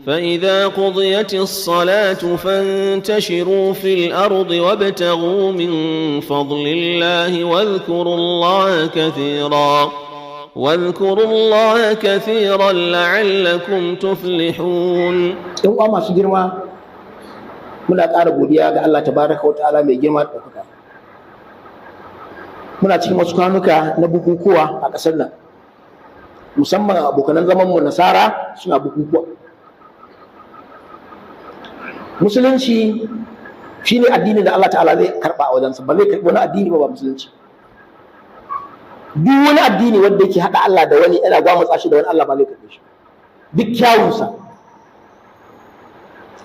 فإذا قضيت الصلاة فانتشروا في الأرض وابتغوا من فضل الله واذكروا الله كثيرا لعلكم تفلحون. إن أما سجرما muna ƙara godiya ga Allah tabaraka wa ta'ala mai girma da ɗaukaka. Muna cikin wasu kwanuka na bukukuwa a ƙasar nan, musamman abokanan zamanmu nasara suna bukukuwa. Musulunci shi ne addini da Allah ta'ala zai karɓa a wajensa, ba zai karɓi wani addini ba musulunci. Duk wani addini wanda yake haɗa Allah da wani yana gwamutsa shi da wani Allah ba zai karɓe shi duk kyawunsa.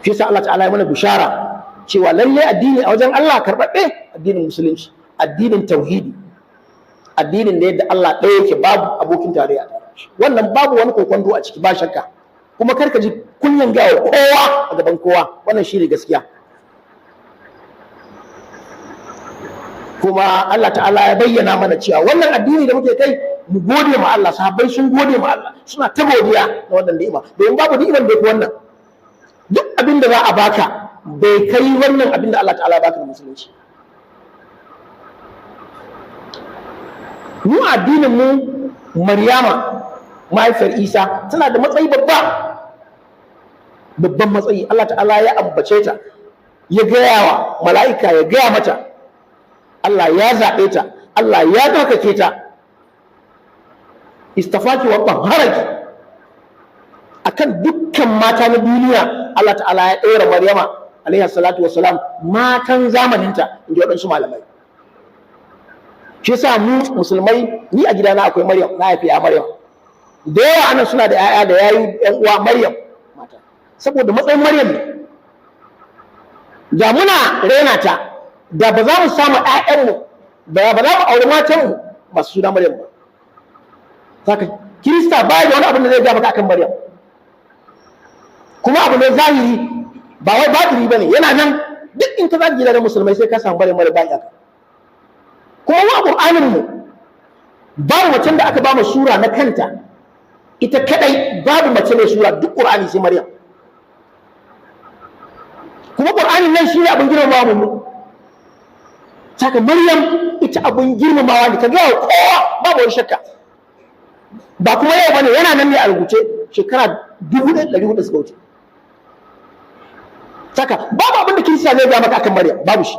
Shi yasa Allah ta'ala ya mana bishara cewa lallai addini a wajen Allah karɓaɓɓe addinin musulunci, addinin tauhidi, addinin da yadda Allah ɗaya yake babu abokin tarayya. Wannan babu wani kokonto a ciki, ba shakka. Kuma karka ji kunyan gawa kowa a gaban kowa, wannan shi ne gaskiya. Kuma Allah ta'ala ya bayyana mana cewa wannan addini da muke kai mu gode ma Allah, sahabbai sun gode ma Allah, suna ta godiya na wannan ni'ima, domin babu ni'imar da yake wannan. Duk abin da za a baka bai kai wannan abin da Allah ta'ala ya baka da musulunci. Mu addinin mu Maryama mahaifiyar Isa tana da matsayi babban matsayi. Allah ta'ala ya ambace ta, ya gaya wa mala'ika, ya gaya mata Allah ya zaɓe ta, Allah ya ɗaukake ta, istafaki wa ɓanharaki akan dukkan mata na duniya. Allah ta'ala ya ɗora Maryama alaihi salatu wassalam matan zamaninta, in ji waɗansu malamai. Shi yasa mu musulmai, ni a gidana akwai Maryam, na haifi ya Maryam da yawa anan suna da 'ya'ya da yayi 'yan uwa Maryam mata, saboda matsayin Maryam ne. Da muna rena ta, da ba za mu samu 'ya'yanmu, da ba za mu auri matanmu masu suna Maryam ba. Saka Kirista ba da wani abin da zai ga maka akan Maryam, kuma abu ne zahiri, ba wai batiri bane, yana nan duk in ka zagi gidan musulmai sai ka samu Maryam ba iyaka. Kuma wa Qur'anin mu babu macen da aka ba mu sura na kanta ita kadai, babu mace mai sura duk Qur'ani sai Maryam. Kuma Qur'anin nan shine abin girmamawa mu. Saka Maryam ita abin girmamawa ne, ka ga kowa babu wani shakka. Ba kuma yau bane, yana nan ne a rubuce shekara 1400 suka wuce. Saka babu abin da Kirista zai ga maka akan Maryam, babu shi.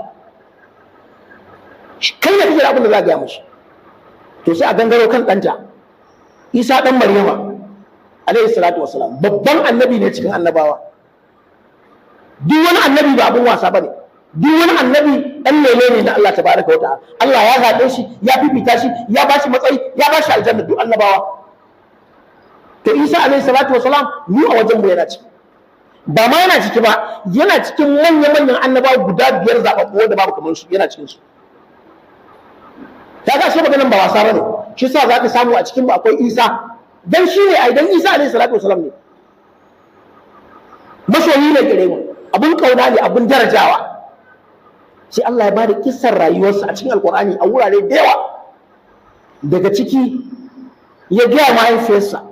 Kai ne kake da abin da za ka ga mishi. To sai a gangaro kan ɗanta Isa ɗan Maryama alaihi salatu wassalam, babban annabi ne cikin annabawa. Duk wani annabi ba abin wasa bane, duk wani annabi ɗan lele ne na Allah tabaraka wa ta'ala. Allah ya zaɓe shi, ya fifita shi, ya bashi matsayi, ya bashi aljanna, duk annabawa. To Isa alaihi salatu wassalam mu a wajen mu yana ciki, ba ma yana ciki ba, yana cikin manyan annabawa guda 5 zaɓaɓɓu wanda babu kamar su, yana cikin su. Ta ga shi maganin ba wasa bane. Shi yasa zaka samu a cikin mu akwai Isa, dan shi ne ai, dan Isa alaihi salatu wasalam ne masoyi ne gare mu, abun kauna ne, abun darajawa. Sai Allah ya bada kissar rayuwarsa a cikin Alqur'ani a wurare da yawa. Daga ciki ya ga mahaifiyarsa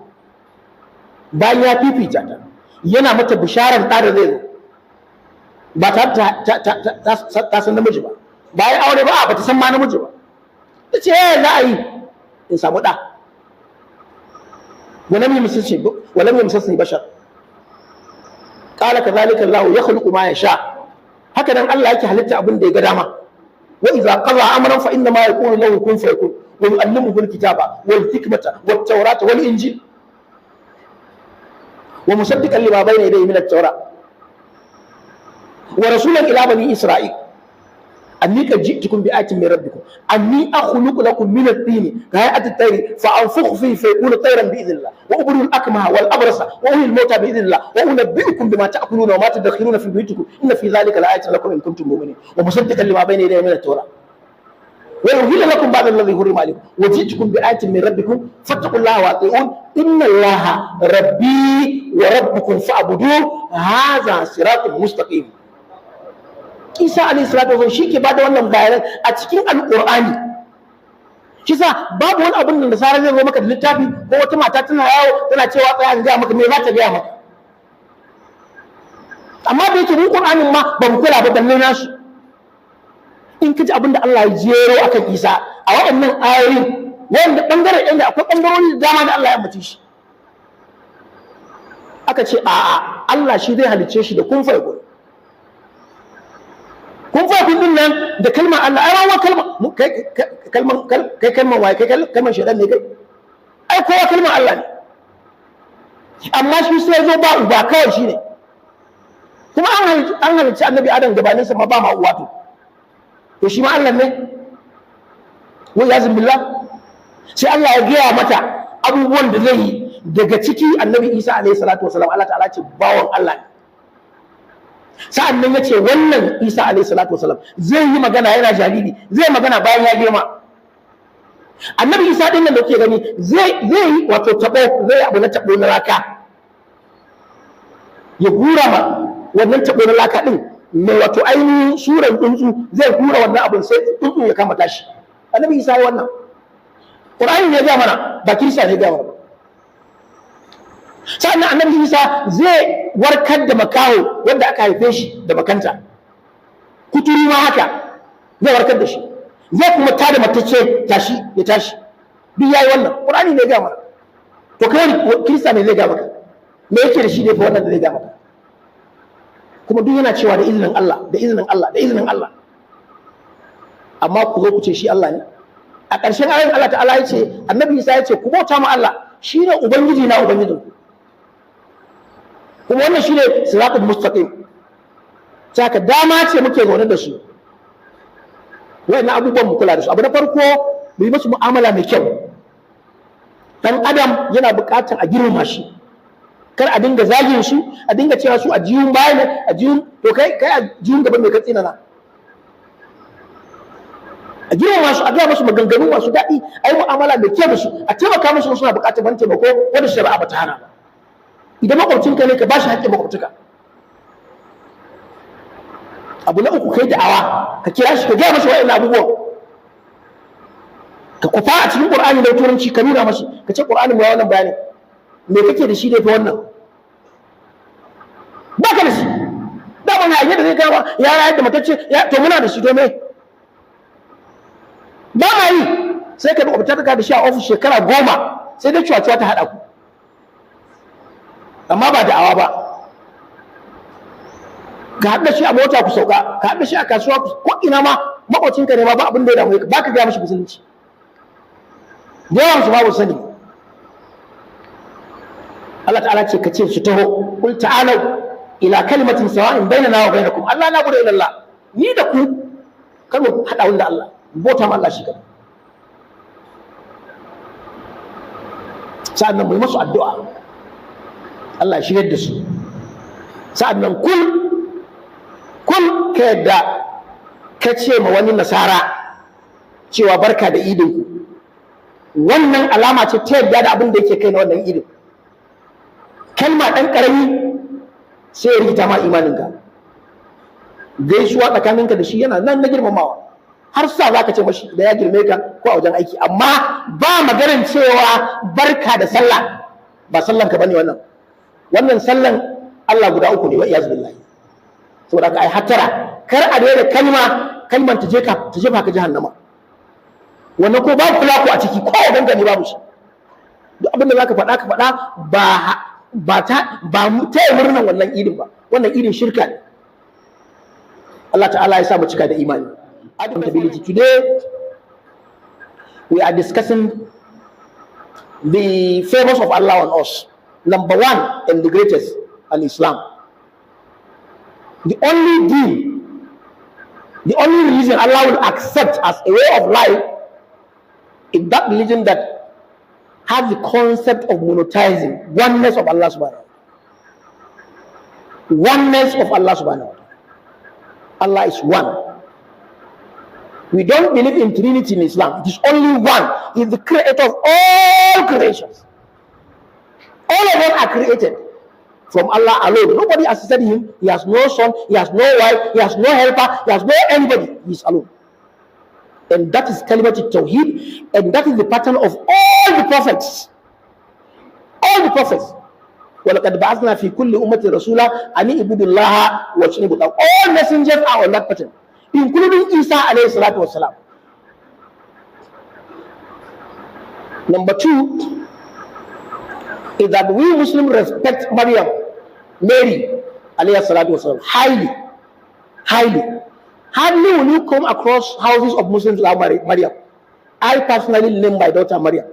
bayan ya fifita ta, yana mata bisharar da zai zo, ba ta san namiji ba, bayan aure ba ta san ma namiji ba. Ta ce za a yi in samu ɗa, walam yamsasni bashar, qala kadhalika Allah yakhluqu ma yasha. Haka nan Allah yake halitta abin da ya ga dama. Wa idza qada amran fa inna ma yaqulu lahu kun fayakun, wa yu'allimuhu al-kitaba wal hikmata wat tawrata wal injil wa musaddiqan lima bayna yadayhi min at-tawrat wa rasulan ila bani isra'il أني قد جئتكم بآية من ربكم أني أخلق لكم من الطين كهيئة الطير فأنفخ فيه فيكون طيرا بإذن الله وأبرئ الأكمه والأبرص وأحيي الموتى بإذن الله وأنبئكم بما تأكلون وما تدخرون في بيوتكم إن في ذلك لآية لكم إن كنتم مؤمنين ومصدقا لما بين يديه من التوراة ويحل لكم بعض الذي حرم عليكم وجئتكم بآية من ربكم فاتقوا الله وأطيعون إن الله ربي وربكم فاعبدوه هذا صراط مستقيم. Isa alayhi salatu wasallam shi ke bada wannan bayanan a cikin alqur'ani. Shi sa babu wani abin da nasara zai zo maka da littafi ko wata mata tana yawo tana cewa tsaya an ga maka me za ta ga maka. amma da yake mu Qur'anin ma ba mu kula ba balle nasu. In kaji abin da Allah ya jero akan Isa a waɗannan ayoyin wanda bangaren ɗin da akwai bangarori da dama da Allah ya ambace shi, aka ce a'a Allah shi zai halicce shi da kun fa yakun. Kun fa yakun din nan da kalmar Allah ai rawa kalmar waye kai kalmar shedan ne kai, ai kowa kalmar Allah ne, amma shi sai zo ba uba kawai shi ne. Kuma an halicci annabi Adam gabaninsa ma ba ma uwa to shi ma Allah ne wa yazin billah. Sai Allah ya gaya mata abubuwan da zai yi, daga ciki annabi Isa alaihi salatu wasalam Allah ta'ala ce bawon Allah ne. Sa'an nan ya ce wannan Isa alaihi salatu wasalam zai yi magana yana jariri, zai magana bayan ya girma. Annabi Isa din nan da kuke gani zai yi wato tabo, zai abu na tabo na laka, ya gura ma wannan tabo na laka din mai wato ainihin suran tsuntsu, zai gura wannan abin sai tsuntsu ya kama tashi. Annabi Isa ya wannan Qur'ani ne ga mana, ba kirista ne ga mana ba. Sannan annabi Isa zai warkar da makaho wanda aka haife shi da makanta, kuturi ma haka zai warkar da shi, zai kuma tada matacce tashi ya tashi, duk yayi wannan Qur'ani ne ga mana. To kai kirista ne zai ga maka, me yake da shi ne fa wannan da zai ga maka? Kuma duk yana cewa da izinin Allah, da izinin Allah, da izinin Allah, amma ku zo ku ce shi Allah ne. A ƙarshen ayin Allah ta'ala ya ce, annabi Isa ya ce ku bauta ma Allah, shi ne ubangiji na ubangijinku, kuma wannan shi ne siratul mustaqim. Saka dama ce muke zaune da su, wayannan abubuwan mu kula da su. Abu na farko mu yi musu mu'amala mai kyau. Dan adam yana buƙatar a girmama shi, kar a dinga zagin su, a dinga cewa su a jiyun baya ne, a jiyun to kai a jiyun gaban mai katsi na, a girmama su, a gaya musu maganganu masu daɗi, a yi mu'amala mai kyau da su, a taimaka musu suna buƙatar ban taimako wanda shari'a ba ta hana ba. Idan makwabcinka ne ka ba shi haƙƙin makwabcinka. Abu na uku kai da'awa, ka kira shi ka gaya masa wa'annan abubuwan, ka kufa a cikin Qur'ani da turanci ka nuna masa, ka ce Qur'ani mu ya wannan bayani, me kake da shi ne fa wannan? Ba ka da shi, da ban haye da zai kawo ya rayar da matacce, to muna da shi to me? Ba ma yi, sai ka makwabta ka da shi a ofis shekara 10 sai dai cuwa ta haɗa ku, amma ba da'awa ba. Ka haɗa shi a mota ku sauka, ka haɗa shi a kasuwa ko ina ma makwacinka ne ma ba abin da ya damu ka, ba ka gaya mashi musulunci. Da yawan su babu sani. Allah ta'ala ce ka ce su taho, kul ta'alau ila kalimatin sawa'in bainana wa bainakum Allah na gudu ila Allah, ni da ku kar mu haɗa wanda Allah, bota ma Allah shi kadai. Sa'annan mu yi musu addu'a Allah ya shirya da su. Sa'annan kun ka yadda ka ce ma wani nasara cewa barka da idinku, wannan alama ce ta yadda da abin da yake kai na wannan idin. Kalma ɗan ƙarami sai ya rikita ma imaninka, gaisuwa tsakaninka da shi yana nan na girmamawa, har sa za ka ce mashi da ya girme ka ko a wajen aiki, amma ba maganar cewa barka da sallah, ba sallanka bane wannan sallan Allah guda uku ne wa iyaz billahi. Saboda ka ai hatara, kar a daina kalman ta jefa ka jahannama, wannan ko babu kula ku a ciki, ko a dangane babu shi. Duk abin da zaka faɗa ka faɗa ba ta yi murnan wannan idin ba, wannan idin shirka ne. Allah ta'ala ya sa mu cika da imani. Accountability. Today we are discussing the favors of Allah on us. Number one and the greatest, in Islam. The only religion Allah will accept as a way of life is that religion that has the concept of monetizing oneness of Allah subhanahu wa ta'ala. Oneness of Allah subhanahu wa ta'ala. Allah is one. We don't believe in Trinity in Islam. It is only one. He is the creator of all creations. All of them are created from Allah alone. Nobody assisted him. He has no son, he has no wife, he has no helper, he has no anybody. He is alone. And that is Kalimat Tawheed, and that is the pattern of all the prophets. All the prophets. وَلَقَدْ بَعَثْنَا فِي كُلِّ أُمَّةٍ رَسُولًا أَنِ اعْبُدُوا اللَّهَ وَاجْتَنِبُوا الطَّاغُوتَ. All messengers are on that pattern, including Isa alayhi salatu wasalam. Number 2 is that we Muslims respect Maryam, Mary alayhi salatu wasalam, highly. Hardly will you come across houses of Muslims who are Maryam. I personally name my daughter Maryam.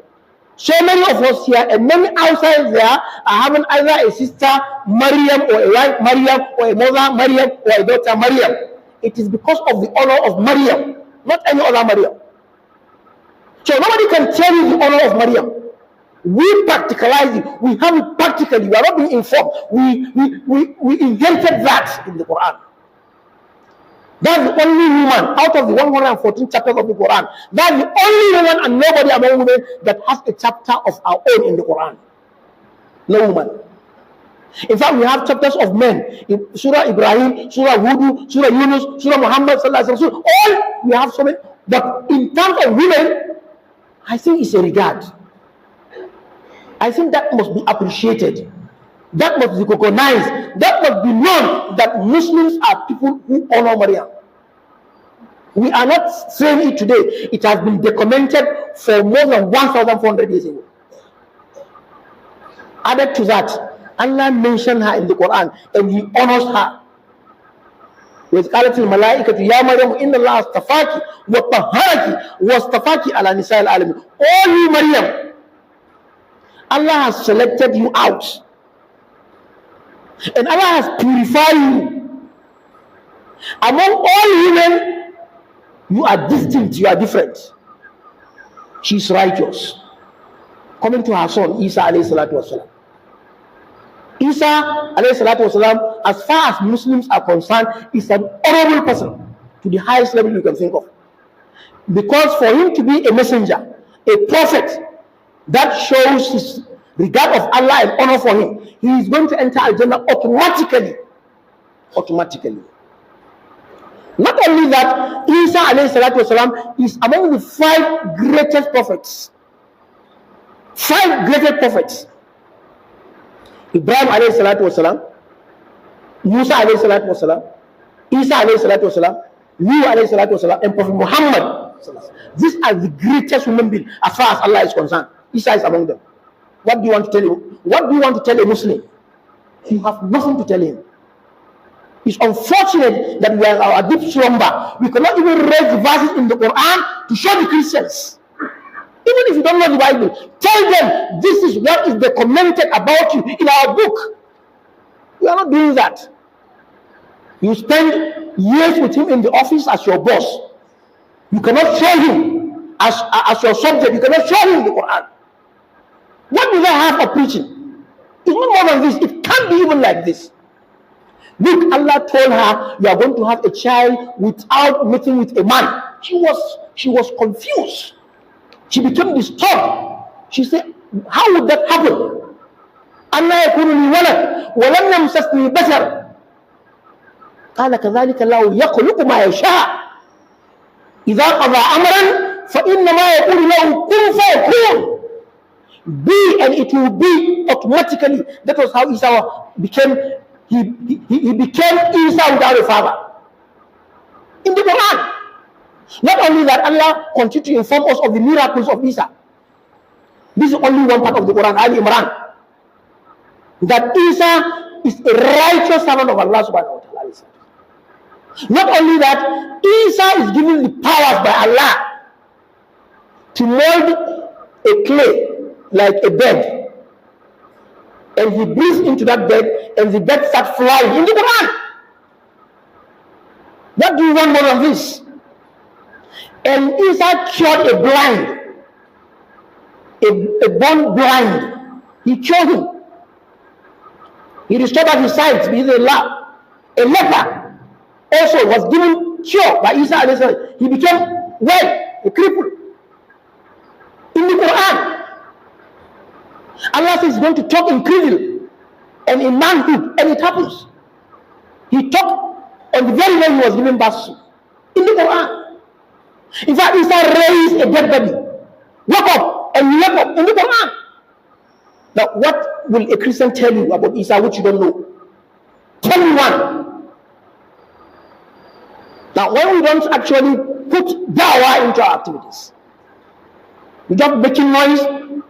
So many of us here and many outside there are having either a sister Maryam, or a wife Maryam, or a mother Maryam, or a daughter Maryam. It is because of the honor of Maryam, not any other Maryam. So nobody can tell you the honor of Maryam. We practicalize it. We have it practically. We are not being informed. We invented that in the Quran. That's the only woman out of the 114 chapters of the Quran. That's the only woman and nobody among women that has a chapter of our own in the Quran. No woman. In fact, we have chapters of men. In Surah Ibrahim, Surah Huduba, Surah Yunus, Surah Muhammad, all we have so many. But in terms of women, I think it's a regard. I think that must be appreciated. That must be recognized. That must be known that Muslims are people who honor Maryam. We are not saying it today. It has been documented for more than 1,400 years ago. Added to that, Allah mentioned her in the Quran and He honors her. وَإِذْ قَالَتِ الْمَلَائِكَةُ يَا مَرْيَمُ إِنَّ اللَّهَ اصْطَفَاكِ وَطَهَّرَكِ وَاصْطَفَاكِ عَلَى نِسَاءِ الْعَالَمِينَ. All you Maryam, Allah has selected you out. And Allah has purified you. Among all women, you are distinct, you are different. She is righteous. Coming to her son, Isa alayhi salatu wasalam. Isa alayhi salatu wasalam, as far as Muslims are concerned, is an honorable person to the highest level you can think of. Because for him to be a messenger, a prophet, that shows his regard of Allah and honor for him. He is going to enter Al-Jannah automatically. Not only that, Isa alayhi salatu wasalam is among the 5 greatest prophets. 5 greatest prophets. Ibrahim alayhi salatu wasalam, Musa alayhi salatu wasalam, Isa alayhi salatu wasalam, Nuh alayhi salatu wasalam, and Prophet Muhammad. These are the greatest human beings as far as Allah is concerned. Isa is among them. What do you want to tell him? What do you want to tell a Muslim? You have nothing to tell him. It's unfortunate that we are in our deep slumber. We cannot even raise the verses in the Quran to show the Christians. Even if you don't know the Bible, tell them this is what is documented about you in our book. We are not doing that. You spend years with him in the office as your boss. You cannot show him as your subject. You cannot show him the Quran. What do they have for preaching? It's not more than this. It can't be even like this. Look, Allah told her, you are going to have a child without meeting with a man. She was confused. She became disturbed. She said, how would that happen? أَنَّا يَكُونُ لِي وَلَدٌ وَلَمْ يَمْسَسْنِي بَشَرٌ قَالَ كَذَلِكَ اللَّهُ يَخْلُقُ مَا يَشَاءُ إِذَا قَضَى أَمْرًا فَإِنَّمَا يَقُولُ لَهُ كُن فَيَكُونُ. Be and it will be automatically. That was how Isa became. He became Isa without a father. In the Quran. Not only that, Allah continued to inform us of the miracles of Isa. This is only one part of the Quran, Al Imran. That Isa is a righteous servant of Allah subhanahu wa ta'ala. Not only that, Isa is given the powers by Allah to mold a clay like a bed, and he breathes into that bed and the bed starts flying in the Quran. What do you want more than this? And Isa cured a blind, a born blind. He cured him. He restored his sight. A leper also was given cure by Isa. He became well, a cripple. In the Quran, Allah says He's going to talk in cradle and in manhood, and it happens. He talked on the very day he was given birth in the Quran. In fact, Isa raised a dead baby, woke up, and he woke up in the Quran. Now, will a Christian tell you about Isa which you don't know? Tell me one. Now, when we don't actually put dawah into our activities, we just making noise,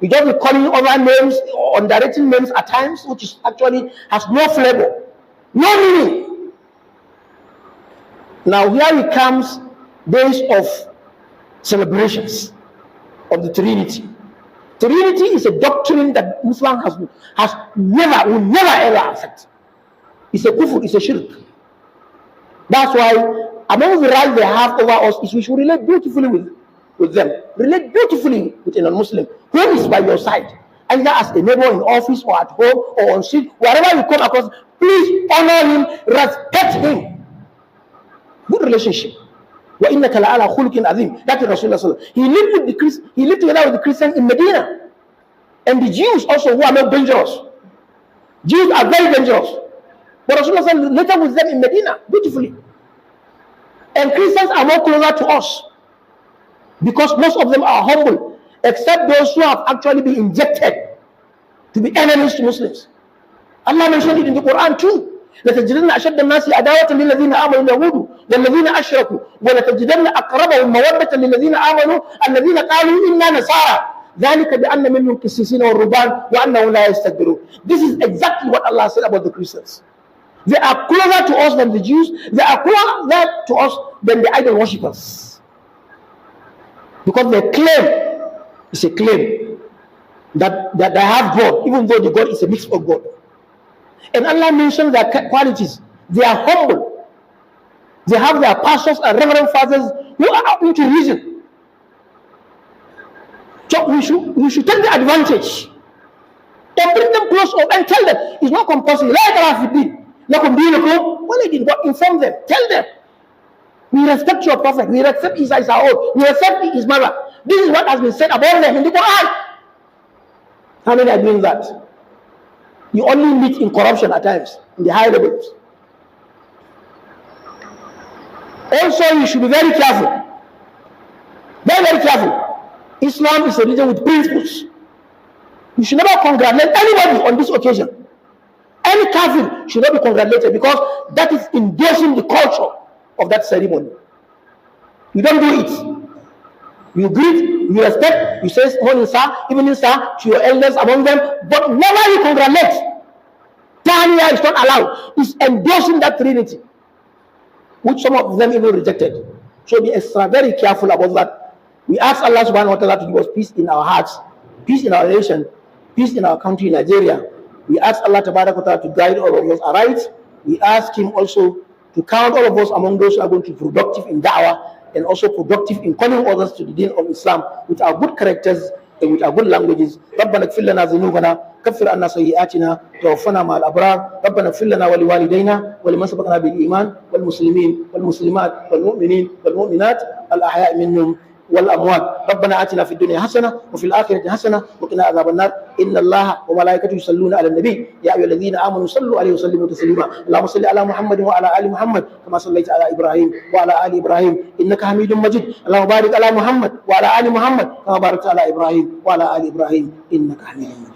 we just be calling other names or underrating names at times, which is actually has no flavor, no meaning. Now here it comes days of celebrations of the Trinity. Trinity is a doctrine that Muslim has never, will never ever accept. It's a kufr, it's a shirk. That's why among the rights they have over us is we should relate beautifully with them. Relate beautifully with a non-Muslim who is by your side, either as a neighbor in office or at home or on street, wherever you come across. Please honor him, respect him. Good relationship. وَإِنَّكَ لَعَلَى خُلُقٍ عَظِيمٍ. That is Rasulullah. He lived together with the Christians in Medina. And the Jews also, who are not dangerous. Jews are very dangerous. But Rasulullah later with them in Medina, beautifully. And Christians are more closer to us, because most of them are humble, except those who have actually been injected to be enemies to Muslims. Allah mentioned it in the Quran too. لتجدن أشد الناس عداوة للذين آمنوا اليهود والذين أشركوا ولتجدن أقربهم مودة للذين آمنوا الذين قالوا إنا نصارى ذلك بأن منهم قسيسين والرهبان وأنهم لا يستكبرون. This is exactly what Allah said about the Christians. They are closer to us than the Jews. They are closer to us than the idol worshippers, because they claim, it's a claim that they have God, even though the God is a mix of God. And Allah mentions their qualities. They are humble. They have their pastors and reverend fathers who are into reason. So we should take the advantage and bring them close up and tell them it's not compulsory. But inform them. Tell them we respect your prophet. We respect Isa is our own. We respect his mother. This is what has been said about them in the Quran. How many are doing that? You only meet in corruption at times, in the high levels. Also, you should be very careful. Very, very careful. Islam is a religion with principles. You should never congratulate anybody on this occasion. Any kafir should not be congratulated, because that is endorsing the culture of that ceremony. You don't do it. You greet, you respect, you say morning sir, evening sir to your elders among them, but never you congratulate. Tahniya is not allowed. It's endorsing that Trinity, which some of them even rejected. So be extra very careful about that. We ask Allah subhanahu wa ta'ala to give us peace in our hearts, peace in our nation, peace in our country, Nigeria. We ask Allah tabarak wa ta'ala to guide all of us aright. We ask Him also to count all of us among those who are going to be productive in da'wah, and also productive in calling others to the deen of Islam with our good characters and with our good languages. ربنا اغفر لنا ذنوبنا كفر عنا سيئاتنا توفنا مع الأبرار ربنا اغفر لنا ولوالدينا ولمن سبقنا بالإيمان والمسلمين والمسلمات والمؤمنين والمؤمنات الأحياء منهم والأموات. ربنا آتنا في الدنيا حسنة وفي الآخرة حسنة وقنا عذاب النار. إن الله وملائكته يصلون على النبي يا أيها الذين آمنوا صلوا عليه وسلموا تسليما. اللهم صل على محمد وعلى آل محمد كما صليت على إبراهيم وعلى آل إبراهيم إنك حميد مجيد. اللهم بارك على محمد وعلى آل محمد كما باركت على إبراهيم وعلى آل إبراهيم إنك حميد مجيد.